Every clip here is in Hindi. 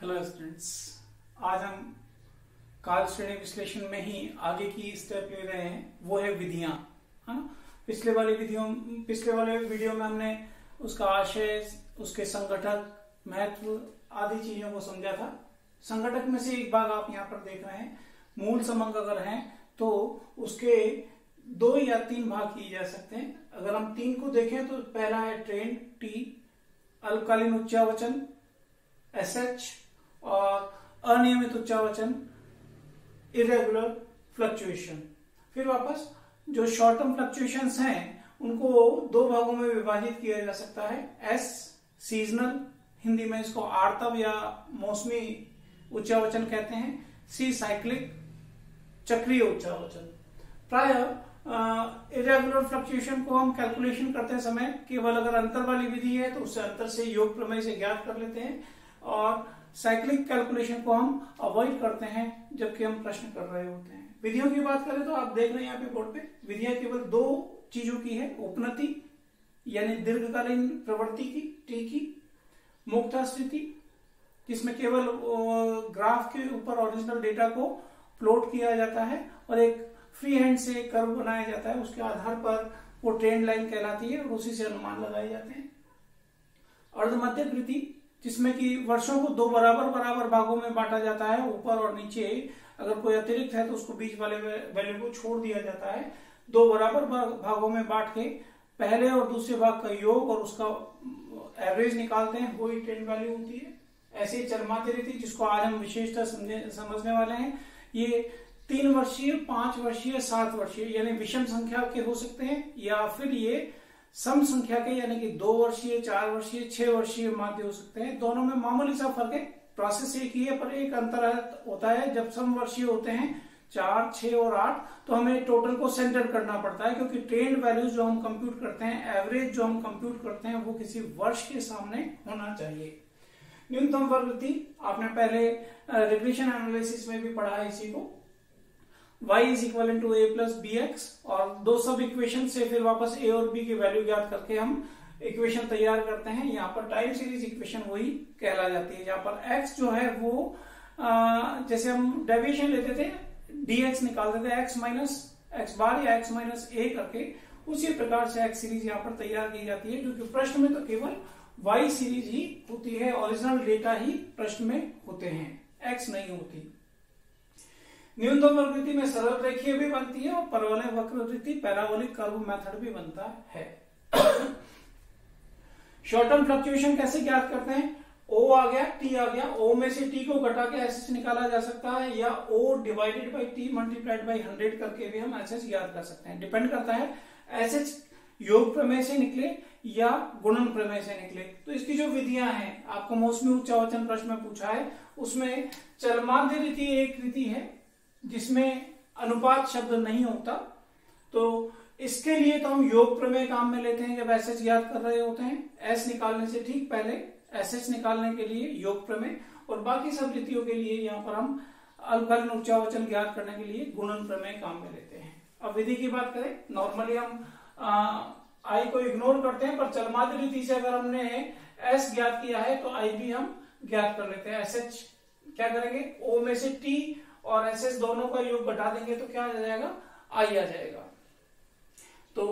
हेलो स्टूडेंट्स, आज हम काल श्रेणी विश्लेषण में ही आगे की स्टेप ले रहे हैं। वो है विधियां, है ना। पिछले वाले वीडियो में हमने उसका आशय, उसके संगठक, महत्व आदि चीजों को समझा था। संगठक में से एक भाग आप यहाँ पर देख रहे हैं। मूल समंग अगर हैं तो उसके 2 या 3 भाग किए जा सकते हैं। अगर हम 3 को देखें तो पहला है ट्रेंड टी, अल्पकालीन उच्चावचन SH और अनियमित उच्चावचन इरेगुलर फ्लक्चुएशन। फिर वापस जो शॉर्ट टर्म फ्लक्चुएशंस हैं उनको 2 भागों में विभाजित किया जा सकता है। S सीजनल, हिंदी में इसको आर्तव या मौसमी उच्चावचन कहते हैं। C साइक्लिक, चक्रीय उच्चावचन। प्राय इरेगुलर फ्लक्चुएशन को हम कैलकुलेशन करते समय केवल अगर अंतर वाली विधि है तो उससे अंतर से योग प्रमेय से ज्ञात कर लेते हैं, और साइक्लिक कैलकुलेशन को हम अवॉइड करते हैं जबकि हम प्रश्न कर रहे होते हैं। विधियों की बात करें तो आप देख रहे हैं यहाँ पे बोर्ड पे विधियां केवल 2 चीजों की है। उपनति यानी दीर्घकालीन प्रवृत्ति की, टी की। मुक्तास्थिति जिसमें केवल ग्राफ के ऊपर ओरिजिनल डेटा को प्लॉट किया जाता है और एक फ्री हैंड से कर्व बनाया जाता है, उसके आधार पर वो ट्रेंड लाइन कहलाती है और उसी से अनुमान लगाए जाते हैं। अर्धमध्यकृति जिसमें कि वर्षों को 2 बराबर भागों में बांटा जाता है। ऊपर और नीचे अगर कोई अतिरिक्त है तो उसको बीच वाले वैल्यू को छोड़ दिया जाता है। 2 बराबर भागों में बांट के पहले और दूसरे भाग का योग और उसका एवरेज निकालते हैं, वही ट्रेंड वैल्यू होती है। ऐसे चरमाती रीति जिसको आज हम विशेषता समझने वाले हैं, ये 3 वर्षीय, 5 वर्षीय, 7 वर्षीय यानी विषम संख्या के हो सकते हैं, या फिर ये सम संख्या के यानी कि 2 वर्षीय, 4 वर्षीय, 6 वर्षीय माध्य हो सकते हैं। दोनों में मामूली सा फर्क है, प्रोसेस एक ही है, पर एक अंतर होता है। जब सम वर्षीय होते हैं 4, 6 और 8 तो हमें टोटल को सेंटर करना पड़ता है, क्योंकि ट्रेंड वैल्यूज जो हम कंप्यूट करते हैं, एवरेज जो हम कंप्यूट करते हैं, वो किसी वर्ष के सामने होना चाहिए। न्यूनतम वर्गवृत्ति आपने पहले रिग्रेशन एनालिसिस में भी पढ़ा है इसी को। y is equal to a plus bx, और 2 सब इक्वेशन से फिर वापस a और b की वैल्यू ज्ञात करके हम इक्वेशन तैयार करते हैं। यहाँ पर टाइम सीरीज इक्वेशन वही कहला जाती है, जहाँ पर x जो है वो जैसे हम डेविएशन लेते थे, dx निकालते थे x माइनस x बार या x माइनस a करके, उसी प्रकार से x सीरीज यहाँ पर तैयार की जाती है। क्योंकि प्रश्न में तो केवल y सीरीज ही होती है, ओरिजिनल डेटा ही प्रश्न में होते हैं, x नहीं होती। न्यूनतम वर्गवृत्ति में सरल रेखीय भी बनती है और परवलय वक्रवृत्ति, पैराबोलिक कर्व मेथड भी बनता है। शॉर्ट टर्म फ्लक्चुएशन कैसे ज्ञात करते हैं? O आ गया, T आ गया, O में से T को घटा के SH निकाला जा सकता है, या O divided by T multiplied by 100 करके भी हम SH ज्ञात कर सकते हैं। डिपेंड करता है SH योग प्रमेय से निकले या गुणन प्रमेय से निकले। तो इसकी जो विधियां हैं, आपको मौसमी उच्चावचन प्रश्न में पूछा है, उसमें चलमाध्य रीति एक रीति है जिसमें अनुपात शब्द नहीं होता। तो इसके लिए तो हम योग प्रमेय काम में लेते हैं जब SH ज्ञात कर रहे होते हैं। S निकालने से ठीक पहले SH निकालने के लिए योग प्रमेय, और बाकी सब रीतियों के लिए यहाँ पर हम अल्पकालीन उच्चावचन ज्ञात करने के लिए गुणन प्रमेय काम में लेते हैं। अब विधि की बात करें, नॉर्मली हम I को इग्नोर करते हैं, पर चलमाध्य रीति से अगर हमने S ज्ञात किया है तो I भी हम ज्ञात कर लेते हैं। SH क्या करेंगे, O में से T और SS दोनों का योग घटा देंगे तो क्या आ जाएगा, I आ जाएगा। तो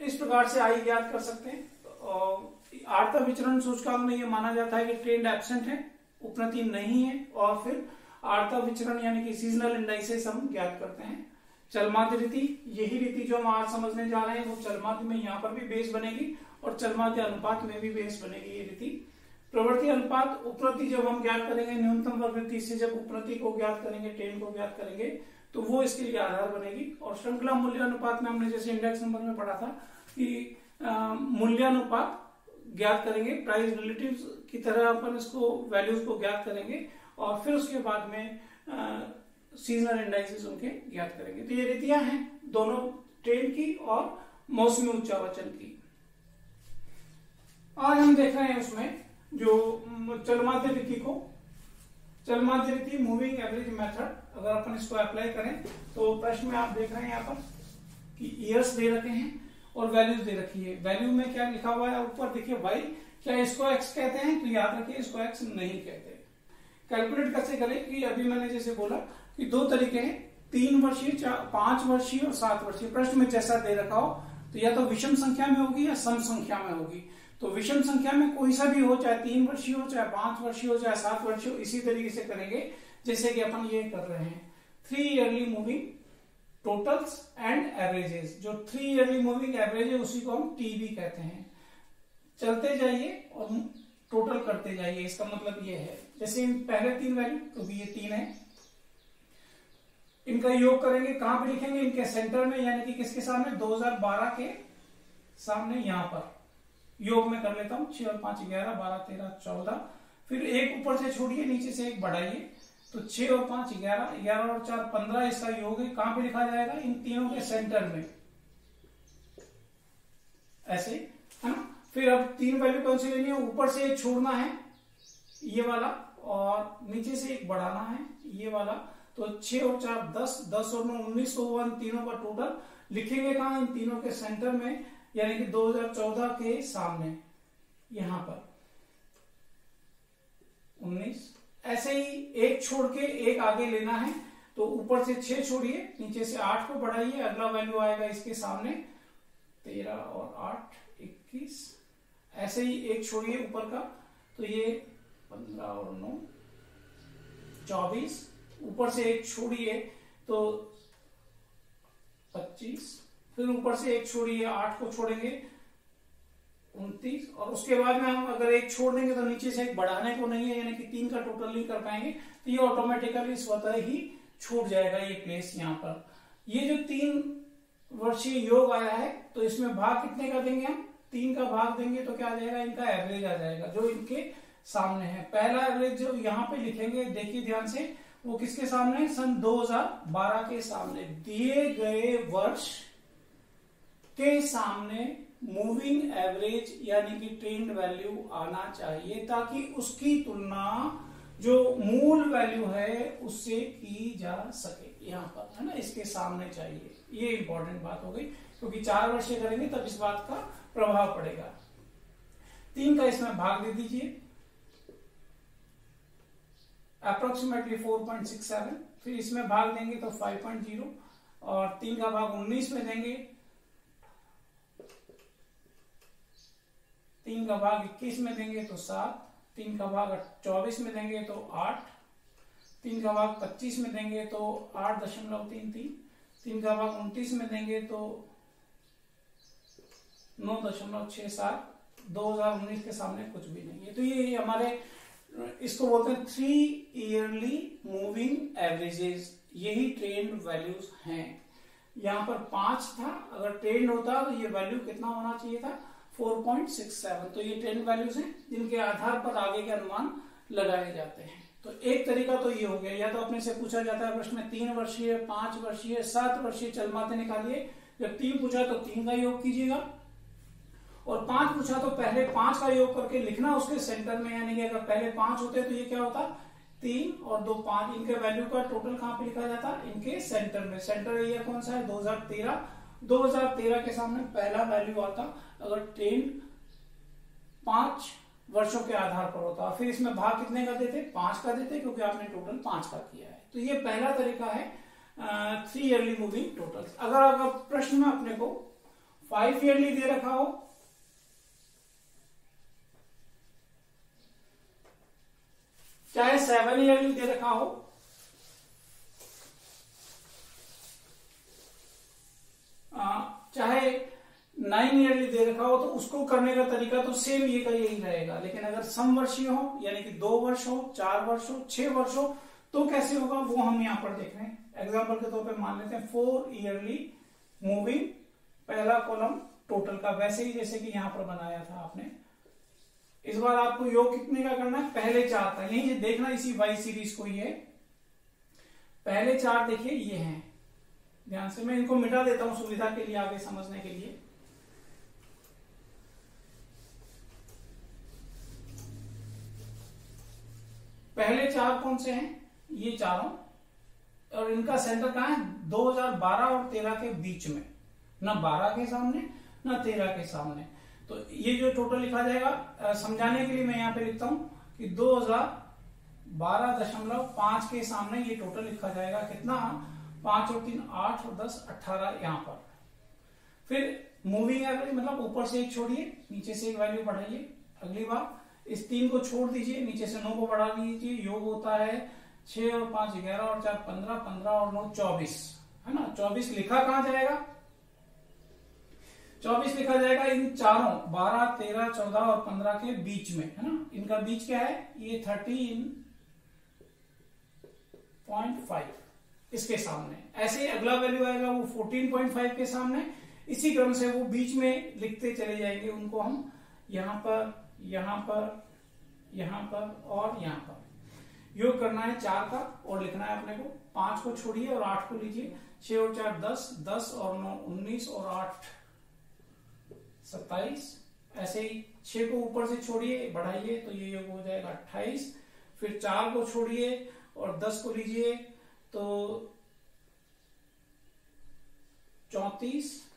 इस प्रकार से I ज्ञात कर सकते हैं। आर्तव विचरण सूचकांक में यह माना जाता है कि ट्रेंड एब्सेंट है, उपनति नहीं है, और फिर आर्तव विचरण यानी कि सीजनल इंडाइसेस हम ज्ञात करते हैं। चलमाध्य रीति, यही रीति जो हम आज समझने जा रहे हैं, वो चलमाध्य में यहाँ पर भी बेस बनेगी और चलमाध्य अनुपात में भी बेस बनेगी ये रीति। प्रवृत्ति अनुपात, उपनति जब हम ज्ञात करेंगे न्यूनतम वर्गवृत्ति से, जब उपनति को ज्ञात करेंगे, ट्रेंड को ज्ञात करेंगे, तो वो इसके लिए आधार बनेगी। और श्रृंखला मूल्यानुपात में हमने जैसे इंडेक्स नंबर में पढ़ा था कि मूल्यानुपात ज्ञात करेंगे, प्राइस रिलेटिव्स की तरह अपन इसको वैल्यूज को ज्ञात करेंगे, और फिर उसके बाद में सीजनल इंडाइसेस उनके ज्ञात करेंगे। तो ये रीतियां हैं दोनों, ट्रेंड की और मौसमी उच्चावचन की। आज हम देख रहे हैं उसमें जो चलमाध्य रीति को, चलमाध्य रीति मूविंग एवरेज मेथड, अगर अपन इसको अप्लाई करें तो प्रश्न में आप देख रहे हैं यहाँ पर कि ईयर्स दे रखे हैं और वैल्यूज दे रखी है। वैल्यू में क्या लिखा हुआ है ऊपर देखिए y, क्या इसको x कहते हैं? तो याद रखिए इसको x नहीं कहते। कैलकुलेट कैसे करें कि अभी मैंने जैसे बोला कि दो तरीके हैं, 3 वर्षीय, 5 वर्षीय और 7 वर्षीय। प्रश्न में जैसा दे रखा हो तो या तो विषम संख्या में होगी या सम संख्या में होगी। तो विषम संख्या में कोई सा भी हो, चाहे 3 वर्षीय हो, चाहे 5 वर्षीय हो, चाहे 7 वर्षीय हो, इसी तरीके से करेंगे जैसे कि अपन ये कर रहे हैं। 3 yearly moving totals and averages. जो 3 ईयरली मूविंग एवरेज है उसी को हम टीवी कहते हैं। चलते जाइए और टोटल करते जाइए, इसका मतलब ये है जैसे पहले 3 वैल्यू, तो ये 3 है, इनका योग करेंगे, कहां पे लिखेंगे? इनके सेंटर में, यानी कि किसके सामने? 2012 के सामने, यहां पर योग में कर लेता हूं। 6 और 5 11, 12 13 14, फिर एक ऊपर से छोड़िए, नीचे से एक बढ़ाइए, तो 6 और 5 11, 11 और 4 15, इसका योग है। कहां पे लिखा जाएगा? इन तीनों के सेंटर में, ऐसे, है ना। फिर अब 3 वैल्यू कौन सी लेनी है? ऊपर से एक छोड़ना है, ये वाला, और नीचे से एक बढ़ाना है, ये वाला। तो 6 और 4 10, 10 और 9 19, तो इन तीनों का टोटल लिखेंगे कहां? इन तीनों के सेंटर में, यानी कि 2014 के सामने, यहां पर 19। ऐसे ही एक छोड़ के एक आगे लेना है, तो ऊपर से 6 छोड़िए, नीचे से 8 को बढ़ाइए, अगला वैल्यू आएगा इसके सामने 13 और 8 21। ऐसे ही एक छोड़िए ऊपर का, तो ये 15 और 9 24। ऊपर से एक छोड़िए तो 25, फिर ऊपर से एक छोड़िए, 8 को छोड़ेंगे 29, और उसके बाद में हम अगर एक छोड़ देंगे तो नीचे से एक बढ़ाने को नहीं है, यानी कि 3 का टोटल नहीं कर पाएंगे, तो ये ऑटोमेटिकली स्वतः ही छूट जाएगा ये प्लेस यहाँ पर। ये जो 3 वर्षीय योग आया है, तो इसमें भाग कितने का देंगे हम? 3 का भाग देंगे तो क्या आ जाएगा? इनका एवरेज आ जाएगा जो इनके सामने है। पहला एवरेज जो यहाँ पे लिखेंगे, देखिए ध्यान से, वो किसके सामने? सन 2012 के सामने, दिए गए वर्ष के सामने मूविंग एवरेज यानी कि ट्रेंड वैल्यू आना चाहिए, ताकि उसकी तुलना जो मूल वैल्यू है उससे की जा सके। यहाँ पर, है ना, इसके सामने चाहिए। ये इंपॉर्टेंट बात हो गई, क्योंकि 4 वर्ष करेंगे तब इस बात का प्रभाव पड़ेगा। 3 का इसमें भाग दे दीजिए, अप्रोक्सीमेटली 4.67, फिर इसमें भाग देंगे तो 5.0, और 3 का भाग 19 में देंगे, 3 का भाग 21 में देंगे तो 7, 3 का भाग 24 में देंगे तो 8, 3 का भाग 25 में देंगे तो 8.33, 3 का भाग 29 में देंगे तो 9.67। 2019 के सामने कुछ भी नहीं है। तो ये हमारे, इसको बोलते हैं 3 ईयरली मूविंग एवरेजेस, यही ट्रेंड वैल्यूज हैं। यहां पर 5 था, अगर ट्रेंड होता तो ये वैल्यू कितना होना चाहिए था? 4.67। तो ये ट्रेंड वैल्यूज हैं जिनके आधार पर आगे के अनुमान लगाए जाते हैं। तो एक तरीका तो ये हो गया, या तो अपने से पूछा जाता है प्रश्न में 3 वर्षीय, 5 वर्षीय, 7 वर्षीय चलमाते निकालिए। जब 3 पूछा तो 3 का योग कीजिएगा, और 5 पूछा तो पहले 5 का योग करके लिखना उसके सेंटर में, यानी कि अगर पहले 5 होते तो ये क्या होता? 3 और 2 5, इनके वैल्यू का टोटल कहां पे लिखा जाता? इनके सेंटर में। सेंटर एरिया कौन सा है? 2013। 2013 के सामने पहला वैल्यू आता अगर ट्रेंड 5 वर्षों के आधार पर होता। फिर इसमें भाग कितने का देते? 5 का देते, क्योंकि आपने टोटल 5 का किया है। तो ये पहला तरीका है 3 ईयरली मूविंग टोटल्स। अगर प्रश्न में अपने को 5 ईयरली दे रखा हो, चाहे 7 ईयरली दे रखा हो, चाहे 9 ईयरली दे रखा हो, तो उसको करने का तरीका तो सेम ये का यही रहेगा। लेकिन अगर समवर्षीय हो, यानी कि 2 वर्ष हो, 4 वर्ष हो, 6 वर्ष हो, तो कैसे होगा वो हम यहां पर देख रहे हैं। एग्जाम्पल के तौर पे मान लेते हैं 4 ईयरली मूविंग, पहला कॉलम टोटल का, वैसे ही जैसे कि यहां पर बनाया था आपने। इस बार आपको योग कितने का करना है? पहले 4 का। यही देखना इसी वाई सीरीज को, ये पहले 4 देखिए ये हैं, ध्यान से मैं इनको मिटा देता हूं सुविधा के लिए, आगे समझने के लिए। पहले 4 कौन से हैं? ये चारों, और इनका सेंटर कहां है? 2012 और 13 के बीच में, ना 12 के सामने ना 13 के सामने। तो ये जो टोटल लिखा जाएगा, समझाने के लिए मैं यहाँ पे लिखता हूं कि 2012.5 के सामने ये टोटल लिखा जाएगा। कितना? 5 और 3 8 और 10 18 यहाँ पर। फिर मूविंग एवरेज मतलब ऊपर से एक छोड़िए, नीचे से एक वैल्यू बढ़ाइए। अगली बार इस 3 को छोड़ दीजिए, नीचे से 9 को बढ़ा दीजिए। योग होता है 6 और 5 11 और 4 15, 15 और 9 24, है ना। 24 लिखा कहां जाएगा? 24 लिखा जाएगा इन चारों 12 13 14 और 15 के बीच में, है ना। इनका बीच क्या है? ये 13.5 इसके सामने। ऐसे ही अगला वैल्यू आएगा वो 14.5 के सामने। इसी क्रम से वो बीच में लिखते चले जाएंगे। उनको हम यहां पर, यहां पर, यहां पर और यहां पर योग करना है 4 का और लिखना है अपने को। 5 को छोड़िए और 8 को लीजिए। 6 और 4 10, 10 और 9 19 और 8 27। ऐसे ही 6 को ऊपर से छोड़िए, बढ़ाइए तो ये योग हो जाएगा 28। फिर 4 को छोड़िए और 10 को लीजिए तो 34।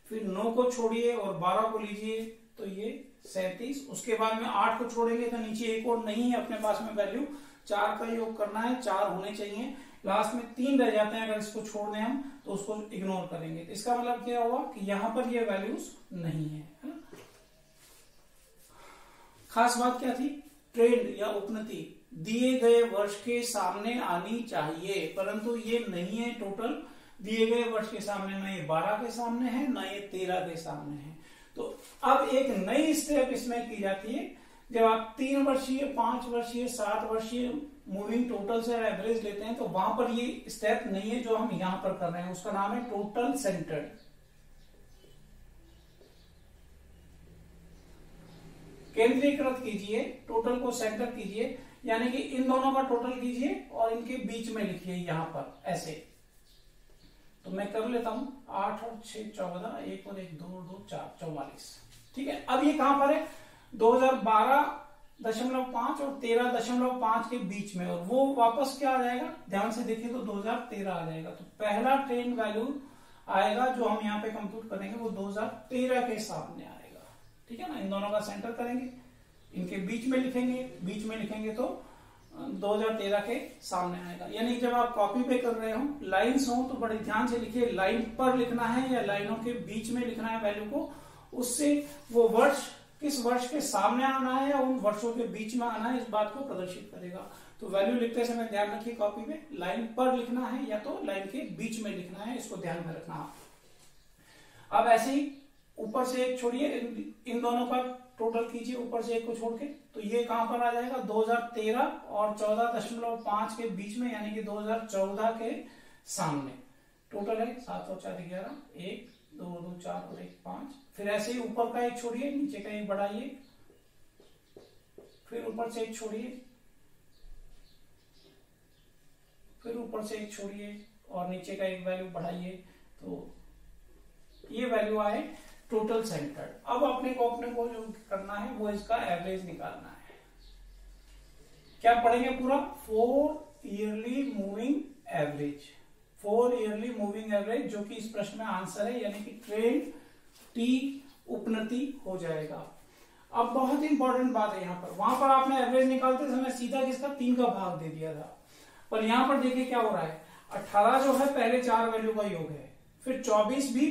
फिर 9 को छोड़िए और 12 को लीजिए तो ये 37। उसके बाद में 8 को छोड़ेंगे तो नीचे एक और नहीं है अपने पास में वैल्यू। 4 का योग करना है, 4 होने चाहिए। लास्ट में 3 रह जाते हैं, अगर इसको छोड़ दें हम तो उसको इग्नोर करेंगे। तो इसका मतलब क्या हुआ कि यहां पर ये वैल्यूज नहीं है, है ना। खास बात क्या थी? ट्रेंड या उपनति दिए गए वर्ष के सामने आनी चाहिए, परंतु ये नहीं है। टोटल दिए गए वर्ष के सामने ना ये 12 के सामने है ना ये 13 के सामने है। तो अब एक नई स्टेप इसमें की जाती है। जब आप 3 वर्षीय 5 वर्षीय 7 वर्षीय मूविंग टोटल से एवरेज लेते हैं तो वहां पर ये स्टेप नहीं है जो हम यहां पर कर रहे हैं। उसका नाम है टोटल सेंटर्ड। केंद्रीकृत कीजिए, टोटल को सेंटर कीजिए, यानी कि इन दोनों का टोटल कीजिए और इनके बीच में लिखिए यहां पर ऐसे। तो मैं कर लेता हूं 8 और 6 14, 1 और 1 2 2 4 44। ठीक है। अब ये कहां पर है? 2012.5 और 13.5 के बीच में, और वो वापस क्या आ जाएगा? ध्यान से देखिए तो 2013 आ जाएगा। तो पहला ट्रेंड वैल्यू आएगा जो हम यहाँ पे कंप्यूट करेंगे वो 2013 के सामने आएगा। ठीक है ना। इन दोनों का सेंटर करेंगे, इनके बीच में लिखेंगे, बीच में लिखेंगे तो 2013 के सामने आएगा। यानी जब आप कॉपी पे कर रहे हो, लाइन्स हो तो बड़े ध्यान से लिखिए। लाइन पर लिखना है या लाइनों के बीच में लिखना है वैल्यू को। उससे वो वर्ष किस वर्ष के सामने आना है या उन वर्षों के बीच में आना है, इस बात को प्रदर्शित करेगा। तो वैल्यू लिखते समय ध्यान रखिए कॉपी में लाइन पर लिखना है या तो लाइन के बीच में लिखना है, इसको ध्यान में रखना। अब ऐसे ही ऊपर से एक छोड़िए, इन दोनों का टोटल कीजिए ऊपर से एक को छोड़ के। तो ये कहां पर आ जाएगा? 2013 और 14.5 के बीच में, यानी कि 2014 के सामने। टोटल है 7 और 4 11, 1 2 2 4 और 1 5। फिर ऐसे ही ऊपर का एक छोड़िए, नीचे का एक बढ़ाइए, फिर ऊपर से एक छोड़िए, फिर ऊपर से एक छोड़िए और नीचे का एक वैल्यू बढ़ाइए। तो ये वैल्यू आए टोटल सेंटर्ड। अब अपने को जो करना है वो इसका एवरेज निकालना है। क्या पढ़ेंगे पूरा? 4 yearly moving average. 4 yearly moving average, जो कि इस प्रश्न में आंसर है, यानी कि ट्रेंड टी उपनति हो जाएगा। अब बहुत इंपॉर्टेंट बात है यहाँ पर, वहां पर आपने एवरेज निकालते समय सीधा किसका 3 का भाग दे दिया था, पर यहां पर देखिए क्या हो रहा है। 18 जो है पहले 4 वैल्यू का योग है, फिर 24 भी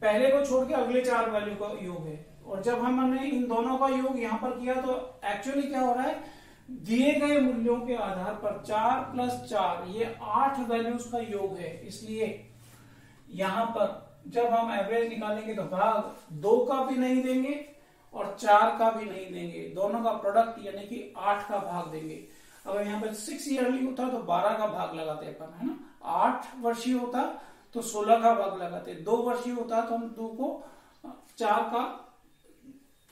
पहले को छोड़ के अगले 4 वैल्यू का योग है। और जब हमने इन दोनों का योग यहां पर किया तो एक्चुअली क्या हो रहा है, दिए गए मूल्यों के आधार पर 4 + 4 ये 8 वैल्यूज का योग है। इसलिए यहां पर जब हम एवरेज निकालेंगे तो भाग 2 का भी नहीं देंगे और 4 का भी नहीं देंगे, दोनों का प्रोडक्ट यानी कि 8 का भाग देंगे। अगर यहाँ पर 6 ईयरली होता तो 12 का भाग लगाते अपन, है ना। 8 वर्षीय होता तो 16 का भाग लगाते, 2 वर्षीय होता तो हम 2 को 4 का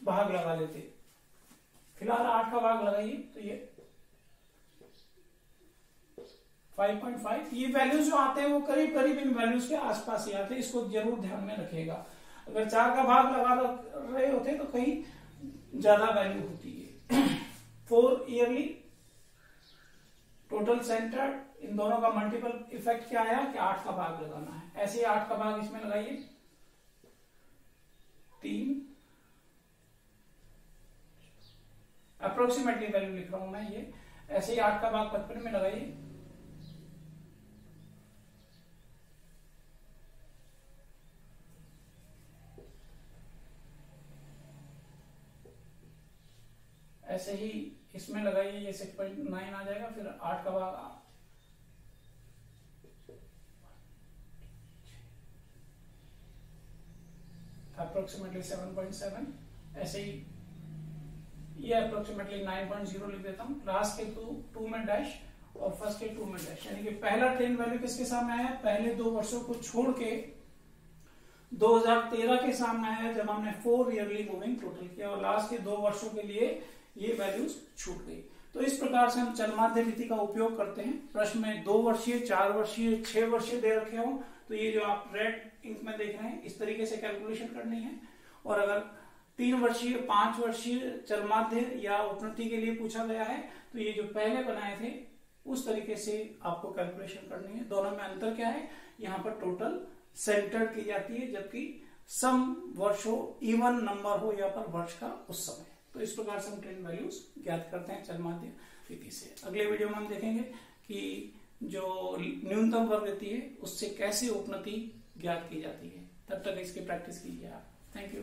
भाग लगा लेते। फिलहाल 8 का भाग लगाइए तो ये 5.5। ये वैल्यूज जो आते हैं वो करीब करीब इन वैल्यूज के आसपास ही आते हैं, इसको जरूर ध्यान में रखिएगा। अगर 4 का भाग लगा रहे होते तो कहीं ज्यादा वैल्यू होती है। 4 ईयरली टोटल सेंटर, इन दोनों का मल्टीपल इफेक्ट क्या आया कि 8 का भाग लगाना है। ऐसे ही 8 का भाग इसमें लगाइए 3 अप्रोक्सीमेटली वैल्यू लिख रहा हूं मैं ये, ऐसे ही 8 का भाग 55 में लगाइए। ऐसे ही इसमें लगाइए, ये 6.9 आ जाएगा, फिर 8 का भाग अप्रोक्सीमेटली 7.7, ऐसे ही ये अप्रोक्सीमेटली 9.0 लिख देता हूं। लास्ट के 2 में डैश और फर्स्ट के 2 में डैश, यानी कि पहला ट्रेंड वैल्यू किसके सामने आया, पहले 2 वर्षों को छोड़ के 2013 के सामने आया, जब हमने 4 ईयरली मूविंग टोटल किया, और लास्ट के 2 वर्षों के लिए ये वैल्यूज छूट गई। तो इस प्रकार से हम चल माध्य रीति का उपयोग करते हैं। प्रश्न में 2 वर्षीय, 4 वर्षीय, 6 वर्षीय दे रखे हो, तो ये जो आप रेड इंक में देख रहे हैं, इस तरीके से कैलकुलेशन करनी है। और अगर 3 वर्षीय, 5 वर्षीय चल माध्य या उपनति के लिए पूछा गया है, तो ये जो पहले बनाए थे उस तरीके से आपको कैलकुलेशन करनी है। दोनों में अंतर क्या है, यहाँ पर टोटल सेंटर्ड की जाती है, जबकि सम वर्ष हो, इवन नंबर हो यहाँ पर वर्ष का उस समय। तो इस प्रकार से हम ट्रेंड वैल्यूज ज्ञात करते हैं चल माध्य रीति से। अगले वीडियो में हम देखेंगे कि जो न्यूनतम प्रवृत्ति है उससे कैसे उपनति ज्ञात की जाती है। तब तक इसकी प्रैक्टिस कीजिए आप। Thank you.